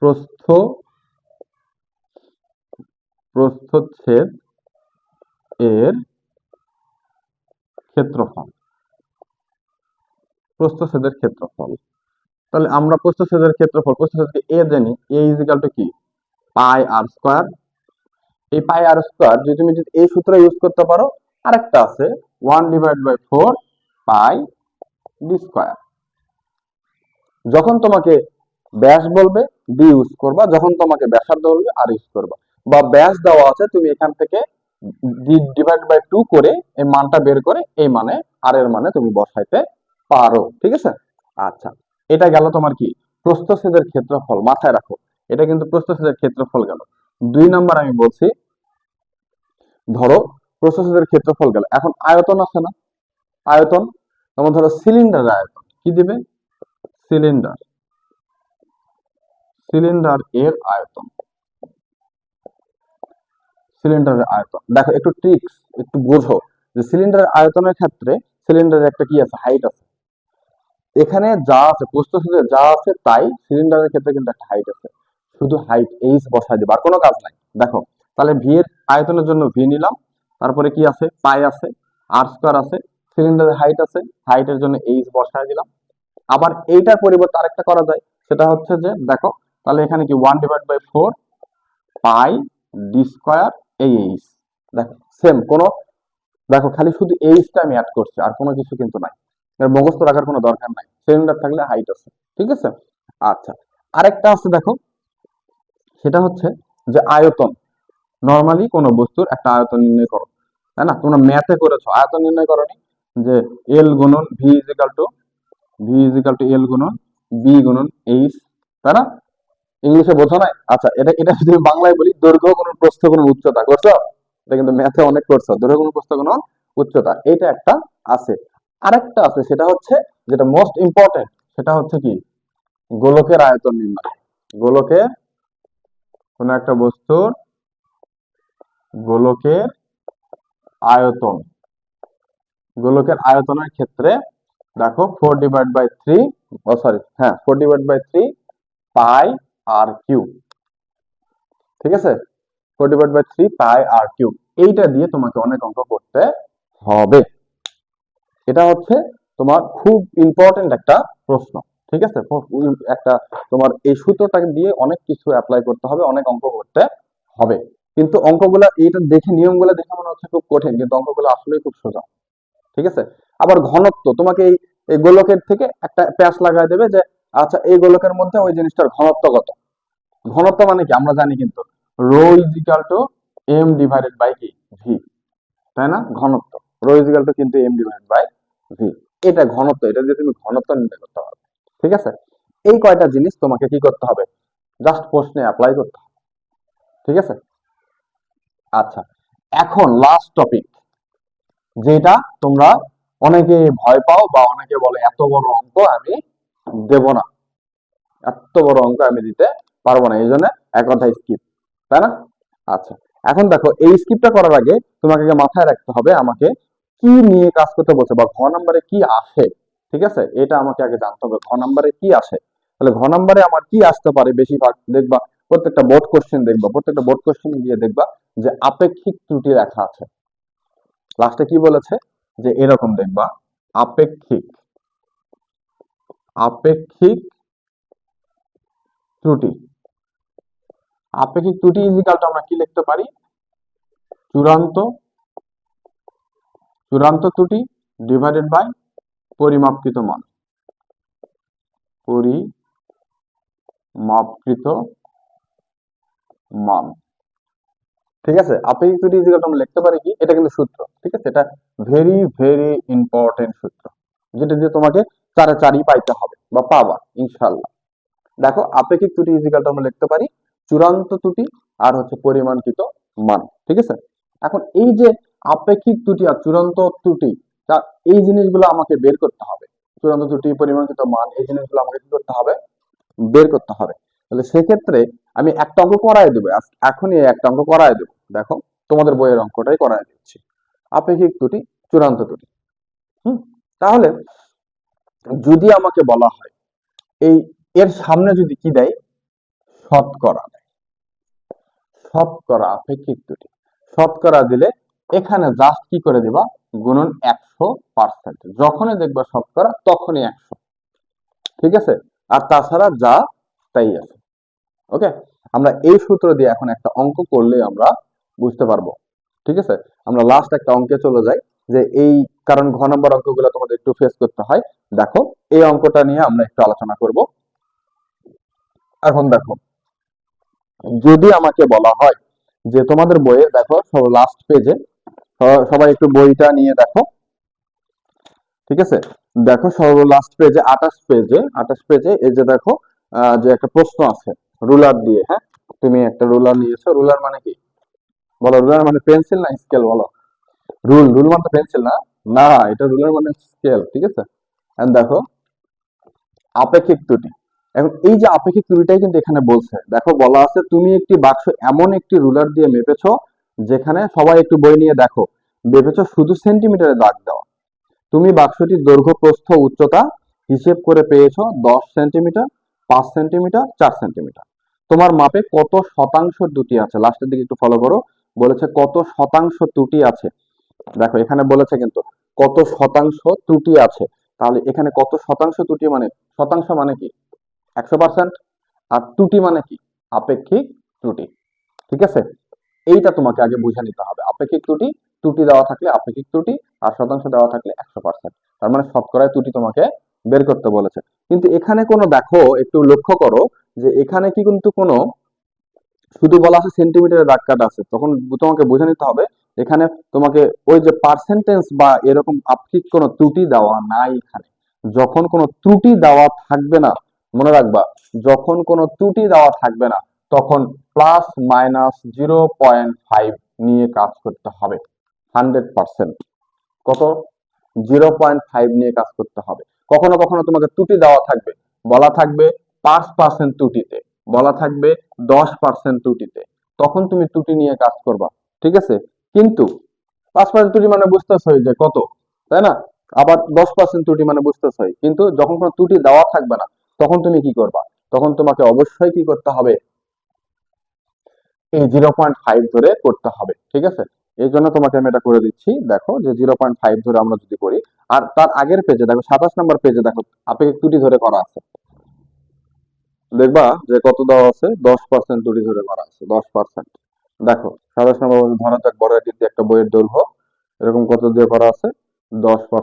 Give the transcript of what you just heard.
প্রস্থ প্রস্থচ্ছেদ এর ক্ষেত্রফল। প্রস্থচ্ছেদের ক্ষেত্রফল, তাহলে আমরা প্রস্থচ্ছেদের ক্ষেত্রফল প্রস্থচ্ছেদকে এ জানি, এ ইজিক্যাল টু কি পাই আর স্কয়ার। এই পাই আর স্কয়ার যদি তুমি যদি এই সূত্র ইউজ করতে পারো, আরেকটা আছে 1/4 পাই ডি স্কয়ার। যখন তোমাকে ব্যাস বলবে ডি ইউজ করবা, যখন তোমাকে ব্যাসার্ধ বলবে আর ইউজ করবা। বা ব্যাস দেওয়া আছে, তুমি এখান থেকে d/2 করে এই মানটা বের করে এই মানে আর এর মানে তুমি বসাইতে পারো। ঠিক আছে, আচ্ছা এটা গেল তোমার কি প্রস্থচ্ছেদের ক্ষেত্রফল। মাথায় রাখো এটা কিন্তু প্রস্থচ্ছেদের ক্ষেত্রফল গেল। 2 নাম্বার আমি বলছি, ধরো প্রস্থচ্ছেদের ক্ষেত্রফল গেল, এখন আয়তন আছে না, আয়তন, যেমন ধরো সিলিন্ডারের আয়তন কি দিবে, সিলিন্ডার, সিলিন্ডার এর আয়তন, সিলিন্ডারের আয়তন। দেখো একটু ট্রিক্স একটু বোঝো যে সিলিন্ডারের আয়তনের ক্ষেত্রে সিলিন্ডারের একটা কি আছে, হাইট আছে। এখানে যা আছে প্রস্থচ্ছেদে যা আছে তাই সিলিন্ডারের ক্ষেত্রে কিন্তু একটা হাইট আছে, শুধু হাইট এইচ বসাই দিবা, আর কোনো কাজ নাই। দেখো তাহলে ভি এর আয়তনের জন্য ভি নিলাম, তারপরে কি আছে পাই আছে, আর স্কয়ার আছে, সিলিন্ডারের হাইট আছে, হাইটের জন্য এইচ বসাই দিলাম। আবার এইটার পরিবর্তে আরেকটা করা যায়, সেটা হচ্ছে যে দেখো তাহলে এখানে কি 1/4 পাই ডি স্কয়ার এইচ। দেখো সেম কোনো, দেখো খালি শুধু এইচটা আমি অ্যাড করছি, আর কোনো কিছু কিন্তু নাই, এর মুখস্থ রাখার কোনো দরকার নাই, সিলিন্ডার থাকলে হাইট আছে। ঠিক আছে, আচ্ছা আরেকটা আছে দেখো, সেটা হচ্ছে যে আয়তন। নরমালি কোনো বস্তুর একটা আয়তন নির্ণয় করো, তাই না? তোমরা ম্যাথে করেছো, আয়তন নির্ণয় করোনি যে এল গুণন ভি ইজিক্যাল টু এল গুণন বি গুণন এইচ, তাই না? ইংলিশে বোঝো নাই? আচ্ছা এটা এটা যদি আমি বাংলায় বলি, দৈর্ঘ্য গুণন প্রস্থ গুণন উচ্চতা করছো, এটা কিন্তু ম্যাথে অনেক করছো, দৈর্ঘ্য গুণন প্রস্থ গুণন উচ্চতা, এটা একটা আছে। আরেকটা আছে সেটা হচ্ছে যেটা মোস্ট ইম্পর্টেন্ট, সেটা হচ্ছে কি গোলকের আয়তন নির্ণয়। গোলকের কোন একটা বস্তুর গোলকের আয়তন, গোলকের আয়তনের ক্ষেত্রে দেখো 4/3 পাই আর কিউ। ঠিক আছে, 4/3 পাই আর কিউ, এইটা দিয়ে তোমাকে অনেক অঙ্ক করতে হবে। এটা হচ্ছে তোমার খুব ইম্পর্টেন্ট একটা প্রশ্ন। ঠিক আছে, একটা তোমার এই সূত্রটাকে দিয়ে অনেক কিছু অ্যাপ্লাই করতে হবে, অনেক অঙ্ক করতে হবে। কিন্তু অঙ্কগুলা এইটা দেখে, নিয়মগুলো দেখে মনে হচ্ছে খুব কঠিন, কিন্তু অঙ্কগুলো আসলেই খুব সোজা। ঠিক আছে, আবার ঘনত্ব তোমাকে এই গোলকের থেকে একটা প্যাচ লাগাই দেবে যে আচ্ছা এই গোলকের মধ্যে ওই জিনিসটার ঘনত্ব কত। ঘনত্ব মানে কি আমরা জানি কিন্তু rho equal to M divided by কি ভি, তাই না? ঘনত্ব রো ইজিক্যাল টু কিন্তু এম ডিভাইডেড বাই ভি, এটা ঘনত্ব, এটা দিয়ে তুমি ঘনত্ব নির্ণয় করতে পারবে। ঠিক আছে, এই কয়টা জিনিস তোমাকে কি করতে হবে, জাস্ট প্রশ্নে অ্যাপ্লাই করতে হবে। ঠিক আছে, আচ্ছা এখন লাস্ট টপিক, যেটা তোমরা অনেকে ভয় পাও বা অনেকে বলে এত বড় অঙ্ক আমি দেব না, এত বড় অঙ্ক আমি দিতে পারবো না, এই জন্য এক কথা স্কিপ, তাই না? আচ্ছা এখন দেখো এই স্কিপটা করার আগে তোমাকে মাথায় রাখতে হবে আমাকে কি নিয়ে কাজ করতে বলছে বা ঘ নাম্বারে কি আসে। ঠিক আছে, এটা আমাকে আগে জানতে হবে ঘ নাম্বারে কি আসে। তাহলে ঘ নাম্বারে আমার কি আসতে পারে, বেশিরভাগ দেখবা প্রত্যেকটা বোর্ড কোশ্চেন দেখবা, প্রত্যেকটা বোর্ড কোশ্চেন গিয়ে দেখবা যে আপেক্ষিক ত্রুটি লেখা আছে। লাস্টে কি বলেছে যে এরকম দেখবা আপেক্ষিক আপেক্ষিক ত্রুটি। আপেক্ষিক ত্রুটি ইজিক্যালটা আমরা কি লিখতে পারি, চূড়ান্ত চূড়ান্ত ত্রুটি ডিভাইডেড বাই পরিমাপকৃত মান, পরিমাপকৃত মান। ঠিক আছে, আপেক্ষিক ত্রুটি ইজিক্যালটা আমরা লিখতে পারি কি, এটা কিন্তু সূত্র। ঠিক আছে, এটা ভেরি ভেরি ইম্পর্টেন্ট সূত্র, যেটা দিয়ে তোমাকে চারে চারই পাইতে হবে বা পাবা ইনশাআল্লাহ। দেখো আপেক্ষিক ত্রুটি ইজিক্যালটা আমরা লিখতে পারি চূড়ান্ত ত্রুটি আর হচ্ছে পরিমাণকৃত মান। ঠিক আছে, এখন এই যে আপেক্ষিক ত্রুটি আর চূড়ান্ত ত্রুটি, এই জিনিসগুলো আমাকে বের করতে হবে। চূড়ান্ত ত্রুটি পরিমাণকৃত মান এই জিনিসগুলো আমাকে কি করতে হবে, বের করতে হবে। তাহলে সেক্ষেত্রে আমি একটা অঙ্ক করাই দেবো, এখনই একটা অঙ্ক করাই দেবো। দেখো তোমাদের বইয়ের অঙ্কটাই করাই দিচ্ছি, আপেক্ষিক ত্রুটি চূড়ান্ত ত্রুটি। তাহলে যদি আমাকে বলা হয় এই এর সামনে যদি কি দেয়, শতকরা দেয়, শতকরা আপেক্ষিক ত্রুটি। শতকরা দিলে এখানে জাস্ট কি করে দিবা, গুণন 100%। যখনই দেখবা শতকরা তখনই 100, ঠিক আছে? আর তাছাড়া যা তাই আছে। ওকে, আমরা এই সূত্র দিয়ে এখন একটা অঙ্ক করলে আমরা বুঝতে পারবো, ঠিক আছে? আমরা লাস্ট একটা অঙ্কে চলে যাই, যে এই, কারণ ঘ নম্বর অঙ্কগুলো তোমাদের একটু ফেস করতে হয়। দেখো এই অঙ্কটা নিয়ে আমরা একটু আলোচনা করব। এখন দেখো, যদি আমাকে বলা হয় যে তোমাদের বইয়ে দেখো লাস্ট পেজে, সবাই একটু বইটা নিয়ে দেখো, ঠিক আছে? দেখো সর্ব লাস্ট পেজে 28 পেজে, 28 পেজে এই যে দেখো যে একটা প্রশ্ন আছে রুলার দিয়ে। হ্যাঁ, তুমি একটা রুলার নিয়েছো। রুলার মানে কি বলো? রুলার মানে পেন্সিল না স্কেল? বলো। রুল, রুল মানে তো পেন্সিল না? না, এটা রুলার মানে স্কেল, ঠিক আছে? এন্ড দেখো আপেক্ষিক ত্রুটি। এখন এই যে আপেক্ষিক ত্রুটিটাই কিন্তু এখানে বলছে। দেখো বলা আছে তুমি একটি বাক্স এমন একটি রুলার দিয়ে মেপেছো যেখানে, সবাই একটু বই নিয়ে দেখো, মেপেছো শুধু সেন্টিমিটারে দাগ দেওয়া। তুমি বাক্সটির দৈর্ঘ্য প্রস্থ উচ্চতা হিসেব করে পেয়েছো 10 সেন্টিমিটার, 5 সেন্টিমিটার, 4 সেন্টিমিটার। তোমার মাপে কত শতাংশ ত্রুটি আছে? লাস্টের দিকে একটু ফলো করো। বলেছে কত শতাংশ ত্রুটি আছে। দেখো এখানে বলেছে কিন্তু কত শতাংশ ত্রুটি আছে। তাহলে এখানে কত শতাংশ ত্রুটি মানে, শতাংশ মানে কি 100%, আর ত্রুটি মানে কি আপেক্ষিক ত্রুটি, ঠিক আছে? এইটা তোমাকে আগে বুঝে নিতে হবে। আপেক্ষিক ত্রুটি, ত্রুটি দেওয়া থাকলে আপেক্ষিক ত্রুটি, আর শতাংশ দেওয়া থাকলে 100%। তার মানে শতকরায় ত্রুটি তোমাকে বের করতে বলেছে। কিন্তু এখানে কোনো, দেখো একটু লক্ষ্য করো যে এখানে কি কিন্তু কোনো, শুধু বলা আছে সেন্টিমিটারে দাগ কাটা আছে, তখন তোমাকে বুঝে নিতে হবে এখানে তোমাকে ওই যে পার্সেন্টেজ বা এরকম আপেক্ষিক কোনো ত্রুটি দেওয়া নাই এখানে। যখন কোনো ত্রুটি দেওয়া থাকবে না, মনে রাখবা, যখন কোনো ত্রুটি দেওয়া থাকবে না তখন +-0.5 নিয়ে কাজ করতে হবে। 100%, কত? 0.5 নিয়ে কাজ করতে হবে। কখনো কখনো তোমাকে ত্রুটি দেওয়া থাকবে, বলা থাকবে 5% ত্রুটিতে, বলা থাকবে 10% ত্রুটিতে, তখন তুমি ত্রুটি নিয়ে কাজ করবা, ঠিক আছে? কিন্তু 5% ত্রুটি মানে বুঝতেছই যে কত, তাই না? আবার 10% ত্রুটি মানে বুঝতেছই, কিন্তু যখন কোনো ত্রুটি দেওয়া থাকবে না তখন তুমি কি করবা? তখন তোমাকে অবশ্যই কি করতে হবে, এই 0.5 ধরে করতে হবে, ঠিক আছে? এই জন্য তোমাকে আমি এটা করে দিচ্ছি। দেখো যে 0.5 ধরে আমরা যদি করি, আর তার আগের পেজে দেখো 27 নম্বর পেজে দেখো আপেক্ষিক ত্রুটি ধরে করা আছে। দেখবা যে কত দেওয়া আছে, 10% ত্রুটি ধরে করা আছে, 10%। দেখো 27 নম্বর ধরা যাক বড় একটি একটা বইয়ের দৈর্ঘ্য এরকম কত দিয়ে করা আছে, 10%।